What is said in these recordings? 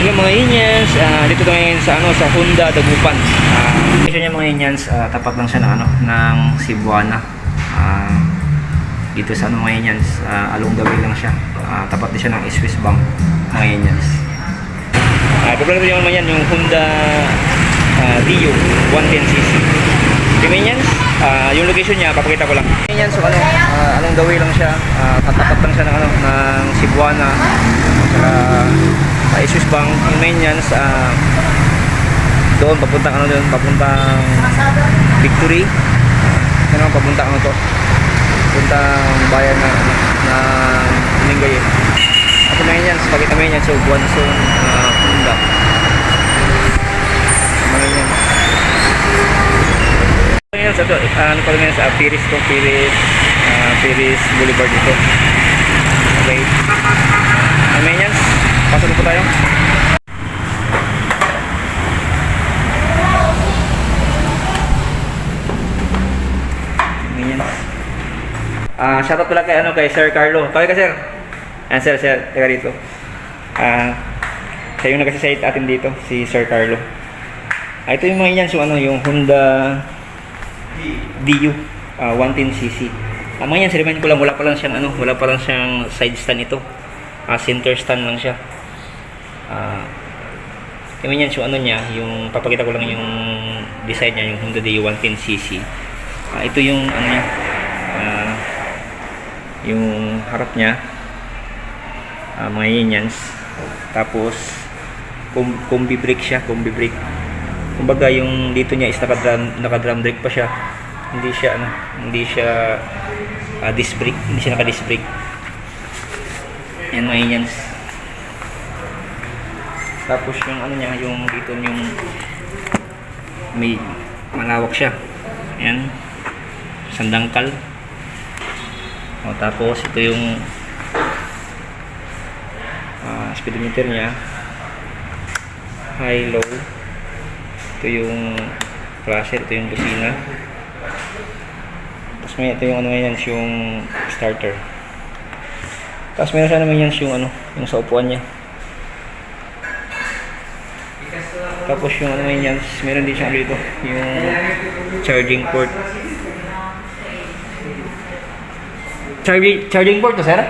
Yung mga Inyans, dito tayo ngayon sa sa Honda Dagupan. Location niya mga Inyans, tapat lang siya ng ng Cebuana. Dito sa mga Inyans, along the way lang siya. Tapat din siya ng Swiss Bank mga Inyans. Problema rin naman yan yung Honda Dio 110cc. Yung Inyans, yung location niya papakita ko lang. Inyans, so along the way lang siya. Tapat lang siya ng ng Cebuana. Swiss Bank, yung Inyans, doon papuntang papuntang Victory. Papuntang papuntang bayan na Lingayen. At yung Inyans, pakita mo Inyans, so Guanzon, Honda. Mga Inyans. Inyans, ito, ko lang yan sa Piris Boulevard ito. Okay. Mga Inyans, pasok po tayo. Shoutout pala kay Sir Carlo. Kaway ka, sir. Sir, teka dito. Siya yung nag-assist atin dito, si Sir Carlo. Ito yung mga Inyans, yung Honda Dio 110cc. Mga Inyans, remind ko lang, wala pa lang siyang side stand ito. Center stand lang siya. Yung Inyans, yung papakita ko lang yung design niya, yung Honda Dio 110cc. Ito yung niya, yung harap niya, mga Inyans. Tapos combi brake siya, combi brake. Kumbaga yung dito niya is naka-drum brake pa siya. Hindi siya disc brake, hindi siya naka-disc brake. Yan mga Inyans. Tapos yung niya, yung dito yung may malawak siya. Yan. Sandangkal. Tapos ito yung speedometer niya, high low. Ito yung flasher, ito yung busina. Tapos may ito yung yung starter. Tapos meron siya naman yung sa upuan niya. Tapos yung meron din siya dito yung charging port. Charging port to, sir? Sir,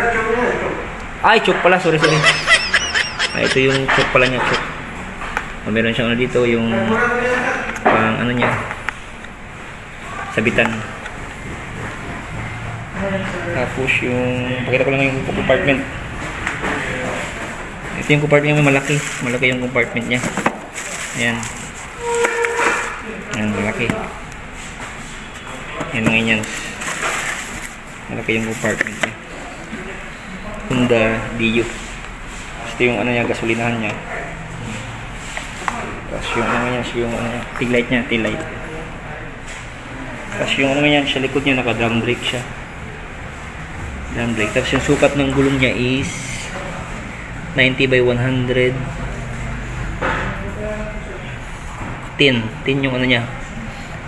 choke na, choke. Ay, choke pala, sorry. Ito yung choke pala niya, choke. Meron siyang dito, yung pang niya, sabitan. Tapos yung, pakita ko lang yung compartment. Ito yung compartment niya, malaki yung compartment niya. Ayan. Ayan, malaki. Yan mga Inyans. Malaki yung compartment niya. Honda Dio. Ito yung niya, gasolinahan niya. Tapos yung yung taillight niya, taillight. Tapos yung sa likod niya, naka-drum brake siya. Drum brake. Tapos yung sukat ng gulong niya is 90/100. 10 yung niya,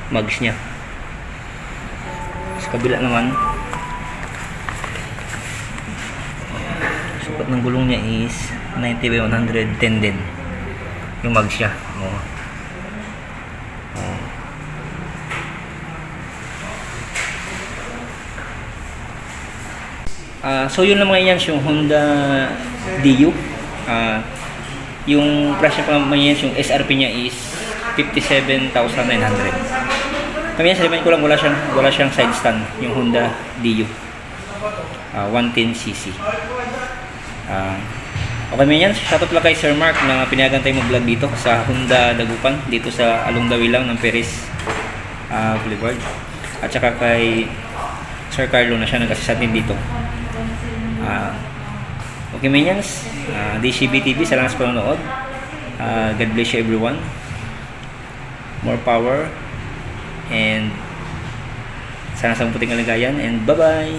mags niya. Sa kabila naman, sukat ng gulong niya is 90/100, 10 din yung mag siya. So yun lang mga Inyans, yung Honda Dio. Yung price niya pa mga Inyans, yung SRP niya is 57,900. Kami yan, sabihin ko lang, wala siyang side stand, yung Honda Dio 110cc. Okay man yan, shoutout lang kay Sir Mark na pinayagan tayo mag-vlog dito sa Honda Dagupan, dito sa along the way lang ng Piris Boulevard. At saka kay Sir Carlo na siya nag-assist din dito. Okay man yan, DCB TV, salamat sa panonood. God bless you everyone. More power. And sana sa mabuting kalagayan, and bye bye.